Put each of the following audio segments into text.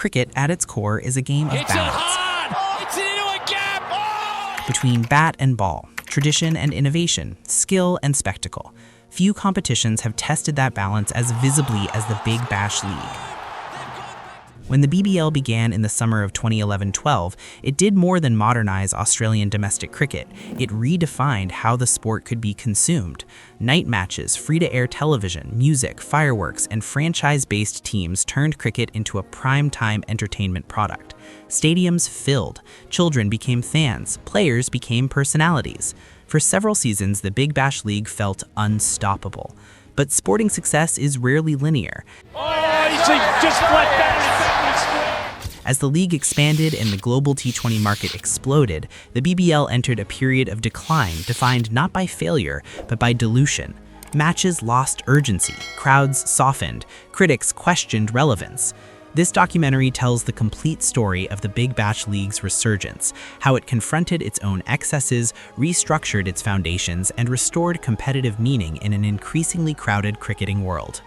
cricket at its core is a game of It's balance hard! It's into a gap! Oh! between bat and ball, tradition and innovation, skill and spectacle. Few competitions have tested that balance as visibly as the Big Bash League. When the BBL began in the summer of 2011-12, it did more than modernize Australian domestic cricket. It redefined how the sport could be consumed. Night matches, free-to-air television, music, fireworks, and franchise-based teams turned cricket into a prime-time entertainment product. Stadiums filled, children became fans, players became personalities. For several seasons, the Big Bash League felt unstoppable. But sporting success is rarely linear. Oh, he's just flat batted it backwards square. As the league expanded and the global T20 market exploded, the BBL entered a period of decline defined not by failure, but by dilution. Matches lost urgency, crowds softened, critics questioned relevance. This documentary tells the complete story of the Big Bash League's resurgence, how it confronted its own excesses, restructured its foundations, and restored competitive meaning in an increasingly crowded cricketing world.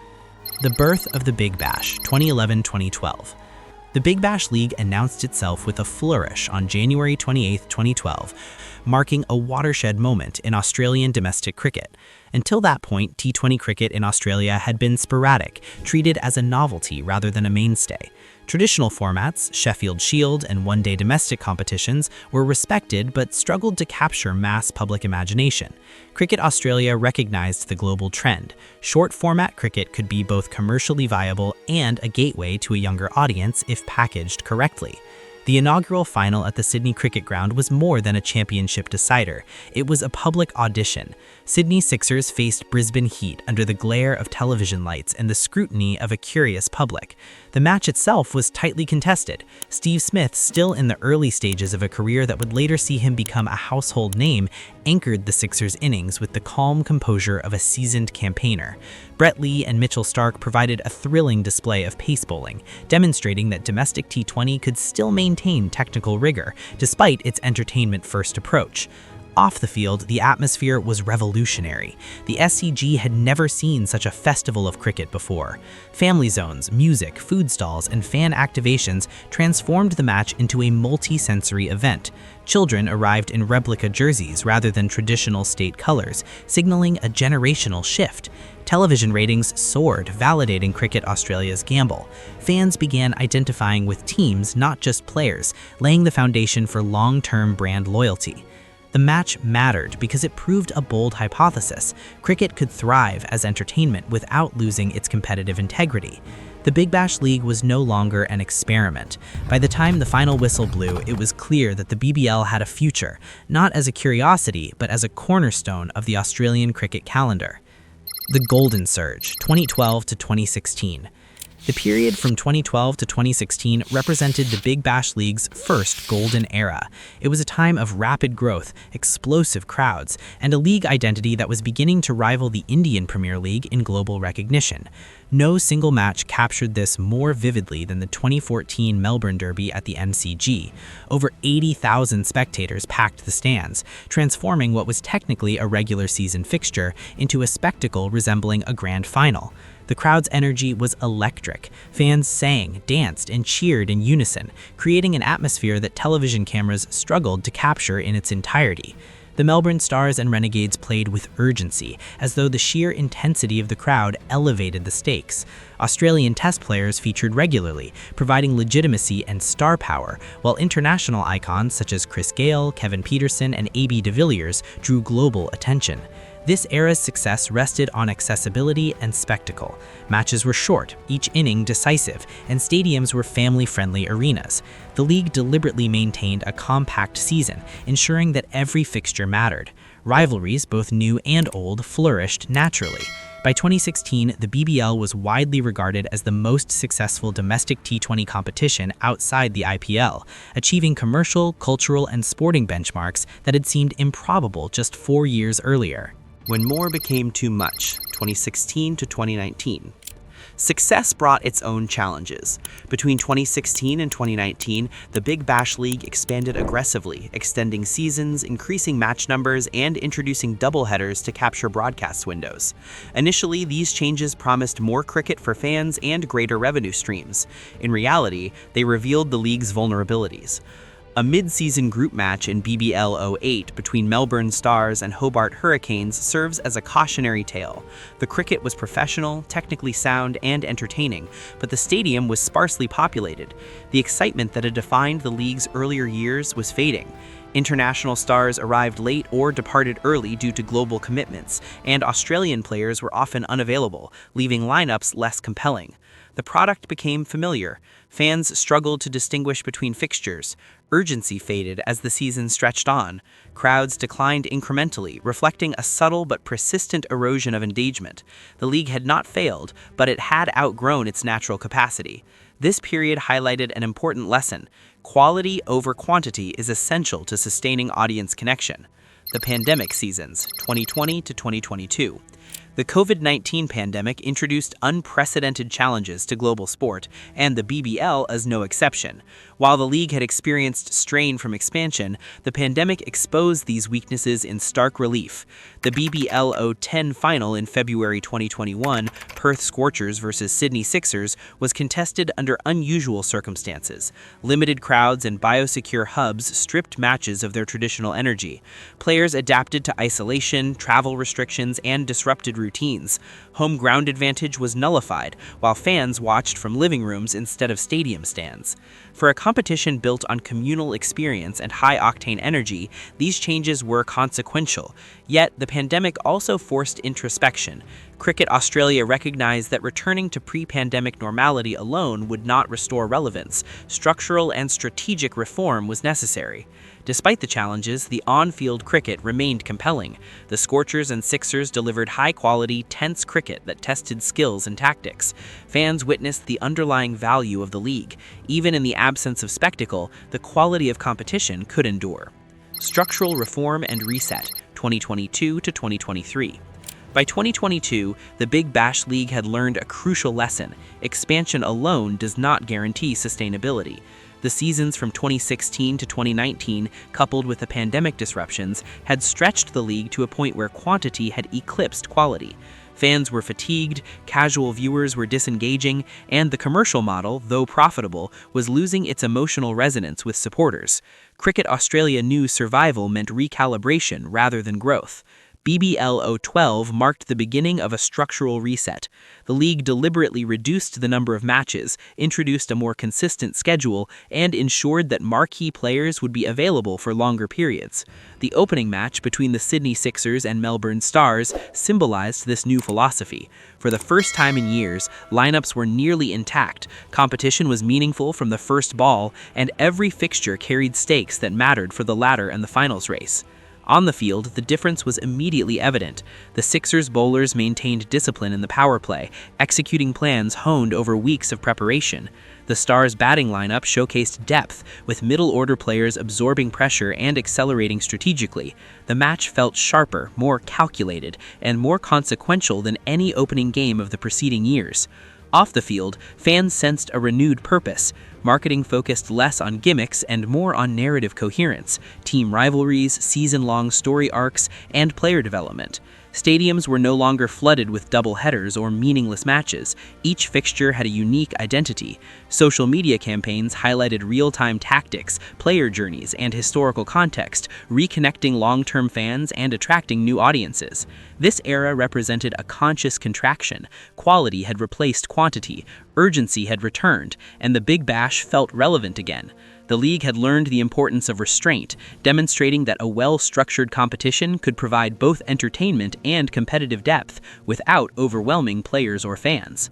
The birth of the Big Bash, 2011-2012. The Big Bash League announced itself with a flourish on January 28, 2012, marking a watershed moment in Australian domestic cricket. Until that point, T20 cricket in Australia had been sporadic, treated as a novelty rather than a mainstay. Traditional formats, Sheffield Shield and one-day domestic competitions, were respected but struggled to capture mass public imagination. Cricket Australia recognized the global trend. Short-format cricket could be both commercially viable and a gateway to a younger audience if packaged correctly. The inaugural final at the Sydney Cricket Ground was more than a championship decider. It was a public audition. Sydney Sixers faced Brisbane Heat under the glare of television lights and the scrutiny of a curious public. The match itself was tightly contested. Steve Smith, still in the early stages of a career that would later see him become a household name, anchored the Sixers' innings with the calm composure of a seasoned campaigner. Brett Lee and Mitchell Starc provided a thrilling display of pace bowling, demonstrating that domestic T20 could still maintain technical rigor, despite its entertainment-first approach. Off the field, the atmosphere was revolutionary. The SCG had never seen such a festival of cricket before. Family zones, music, food stalls, and fan activations transformed the match into a multi-sensory event. Children arrived in replica jerseys rather than traditional state colors, signaling a generational shift. Television ratings soared, validating Cricket Australia's gamble. Fans began identifying with teams, not just players, laying the foundation for long-term brand loyalty. The match mattered because it proved a bold hypothesis. Cricket could thrive as entertainment without losing its competitive integrity. The Big Bash League was no longer an experiment. By the time the final whistle blew, it was clear that the BBL had a future, not as a curiosity, but as a cornerstone of the Australian cricket calendar. The Golden Surge, 2012 to 2016. The period from 2012 to 2016 represented the Big Bash League's first golden era. It was a time of rapid growth, explosive crowds, and a league identity that was beginning to rival the Indian Premier League in global recognition. No single match captured this more vividly than the 2014 Melbourne Derby at the MCG. Over 80,000 spectators packed the stands, transforming what was technically a regular season fixture into a spectacle resembling a grand final. The crowd's energy was electric. Fans sang, danced, and cheered in unison, creating an atmosphere that television cameras struggled to capture in its entirety. The Melbourne Stars and Renegades played with urgency, as though the sheer intensity of the crowd elevated the stakes. Australian Test players featured regularly, providing legitimacy and star power, while international icons such as Chris Gayle, Kevin Peterson, and A.B. de Villiers drew global attention. This era's success rested on accessibility and spectacle. Matches were short, each inning decisive, and stadiums were family-friendly arenas. The league deliberately maintained a compact season, ensuring that every fixture mattered. Rivalries, both new and old, flourished naturally. By 2016, the BBL was widely regarded as the most successful domestic T20 competition outside the IPL, achieving commercial, cultural, and sporting benchmarks that had seemed improbable just 4 years earlier. When more became too much, 2016 to 2019. Success brought its own challenges. Between 2016 and 2019, the Big Bash League expanded aggressively, extending seasons, increasing match numbers, and introducing doubleheaders to capture broadcast windows. Initially, these changes promised more cricket for fans and greater revenue streams. In reality, they revealed the league's vulnerabilities. A mid-season group match in BBL 08 between Melbourne Stars and Hobart Hurricanes serves as a cautionary tale. The cricket was professional, technically sound, and entertaining, but the stadium was sparsely populated. The excitement that had defined the league's earlier years was fading. International stars arrived late or departed early due to global commitments, and Australian players were often unavailable, leaving lineups less compelling. The product became familiar. Fans struggled to distinguish between fixtures. Urgency faded as the season stretched on. Crowds declined incrementally, reflecting a subtle but persistent erosion of engagement. The league had not failed, but it had outgrown its natural capacity. This period highlighted an important lesson. Quality over quantity is essential to sustaining audience connection. The pandemic seasons, 2020 to 2022. The COVID-19 pandemic introduced unprecedented challenges to global sport, and the BBL is no exception. While the league had experienced strain from expansion, the pandemic exposed these weaknesses in stark relief. The BBL 010 final in February 2021, Perth Scorchers versus Sydney Sixers, was contested under unusual circumstances. Limited crowds and biosecure hubs stripped matches of their traditional energy. Players adapted to isolation, travel restrictions, and disrupted routines. Home ground advantage was nullified, while fans watched from living rooms instead of stadium stands. For a competition built on communal experience and high-octane energy, these changes were consequential. Yet, the pandemic also forced introspection. Cricket Australia recognized that returning to pre-pandemic normality alone would not restore relevance. Structural and strategic reform was necessary. Despite the challenges, the on-field cricket remained compelling. The Scorchers and Sixers delivered high-quality, tense cricket that tested skills and tactics. Fans witnessed the underlying value of the league. Even in the absence of spectacle, the quality of competition could endure. Structural reform and reset, 2022 to 2023. By 2022, the Big Bash League had learned a crucial lesson. Expansion alone does not guarantee sustainability. The seasons from 2016 to 2019, coupled with the pandemic disruptions, had stretched the league to a point where quantity had eclipsed quality. Fans were fatigued, casual viewers were disengaging, and the commercial model, though profitable, was losing its emotional resonance with supporters. Cricket Australia knew survival meant recalibration rather than growth. BBL 012 marked the beginning of a structural reset. The league deliberately reduced the number of matches, introduced a more consistent schedule, and ensured that marquee players would be available for longer periods. The opening match between the Sydney Sixers and Melbourne Stars symbolized this new philosophy. For the first time in years, lineups were nearly intact, competition was meaningful from the first ball, and every fixture carried stakes that mattered for the ladder and the finals race. On the field, the difference was immediately evident. The Sixers bowlers maintained discipline in the power play, executing plans honed over weeks of preparation. The Stars' batting lineup showcased depth, with middle-order players absorbing pressure and accelerating strategically. The match felt sharper, more calculated, and more consequential than any opening game of the preceding years. Off the field, fans sensed a renewed purpose. Marketing focused less on gimmicks and more on narrative coherence, team rivalries, season-long story arcs, and player development. Stadiums were no longer flooded with double headers or meaningless matches. Each fixture had a unique identity. Social media campaigns highlighted real-time tactics, player journeys, and historical context, reconnecting long-term fans and attracting new audiences. This era represented a conscious contraction. Quality had replaced quantity, urgency had returned, and the Big Bash felt relevant again. The league had learned the importance of restraint, demonstrating that a well-structured competition could provide both entertainment and competitive depth without overwhelming players or fans.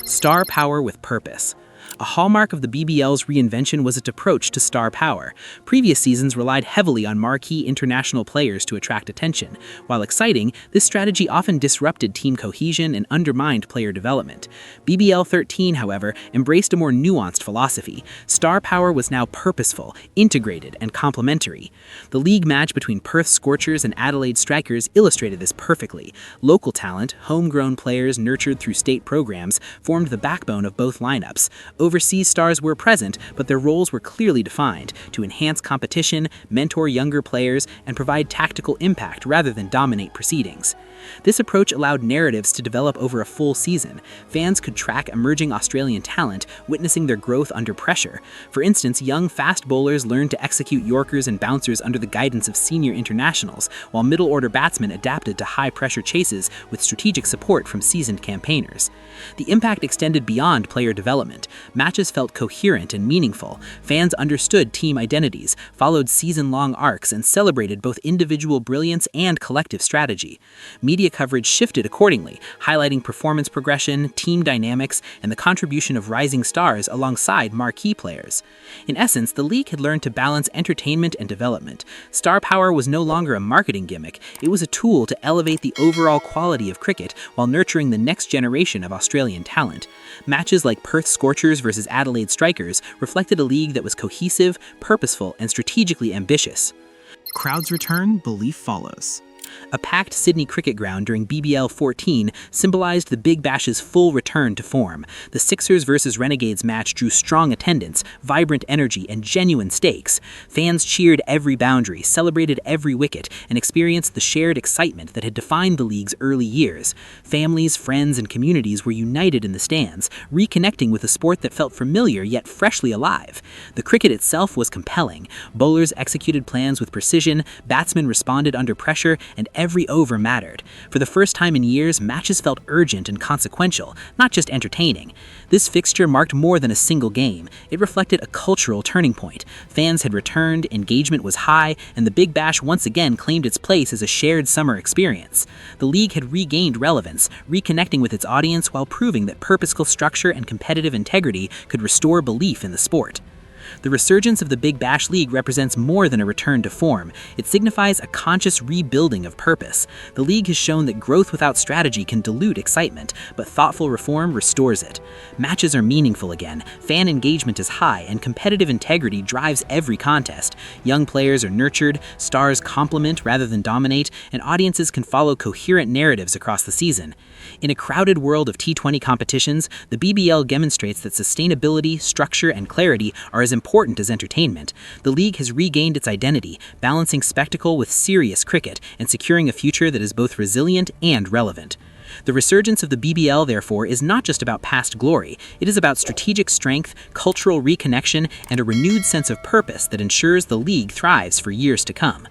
Star power with purpose. A hallmark of the BBL's reinvention was its approach to star power. Previous seasons relied heavily on marquee international players to attract attention. While exciting, this strategy often disrupted team cohesion and undermined player development. BBL 13, however, embraced a more nuanced philosophy. Star power was now purposeful, integrated, and complementary. The league match between Perth Scorchers and Adelaide Strikers illustrated this perfectly. Local talent, homegrown players nurtured through state programs, formed the backbone of both lineups. Overseas stars were present, but their roles were clearly defined to enhance competition, mentor younger players, and provide tactical impact rather than dominate proceedings. This approach allowed narratives to develop over a full season. Fans could track emerging Australian talent, witnessing their growth under pressure. For instance, young fast bowlers learned to execute Yorkers and bouncers under the guidance of senior internationals, while middle-order batsmen adapted to high-pressure chases with strategic support from seasoned campaigners. The impact extended beyond player development. Matches felt coherent and meaningful. Fans understood team identities, followed season-long arcs, and celebrated both individual brilliance and collective strategy. Media coverage shifted accordingly, highlighting performance progression, team dynamics, and the contribution of rising stars alongside marquee players. In essence, the league had learned to balance entertainment and development. Star power was no longer a marketing gimmick, it was a tool to elevate the overall quality of cricket while nurturing the next generation of Australian talent. Matches like Perth Scorchers versus Adelaide Strikers reflected a league that was cohesive, purposeful, and strategically ambitious. Crowds return, belief follows. A packed Sydney cricket ground during BBL 14 symbolized the Big Bash's full return to form. The Sixers versus Renegades match drew strong attendance, vibrant energy, and genuine stakes. Fans cheered every boundary, celebrated every wicket, and experienced the shared excitement that had defined the league's early years. Families, friends, and communities were united in the stands, reconnecting with a sport that felt familiar yet freshly alive. The cricket itself was compelling. Bowlers executed plans with precision, batsmen responded under pressure, and every over mattered. For the first time in years, matches felt urgent and consequential, not just entertaining. This fixture marked more than a single game. It reflected a cultural turning point. Fans had returned, engagement was high, and the Big Bash once again claimed its place as a shared summer experience. The league had regained relevance, reconnecting with its audience while proving that purposeful structure and competitive integrity could restore belief in the sport. The resurgence of the Big Bash League represents more than a return to form. It signifies a conscious rebuilding of purpose. The league has shown that growth without strategy can dilute excitement, but thoughtful reform restores it. Matches are meaningful again, fan engagement is high, and competitive integrity drives every contest. Young players are nurtured, stars complement rather than dominate, and audiences can follow coherent narratives across the season. In a crowded world of T20 competitions, the BBL demonstrates that sustainability, structure, and clarity are as important as entertainment. The league has regained its identity, balancing spectacle with serious cricket and securing a future that is both resilient and relevant. The resurgence of the BBL, therefore, is not just about past glory. It is about strategic strength, cultural reconnection, and a renewed sense of purpose that ensures the league thrives for years to come.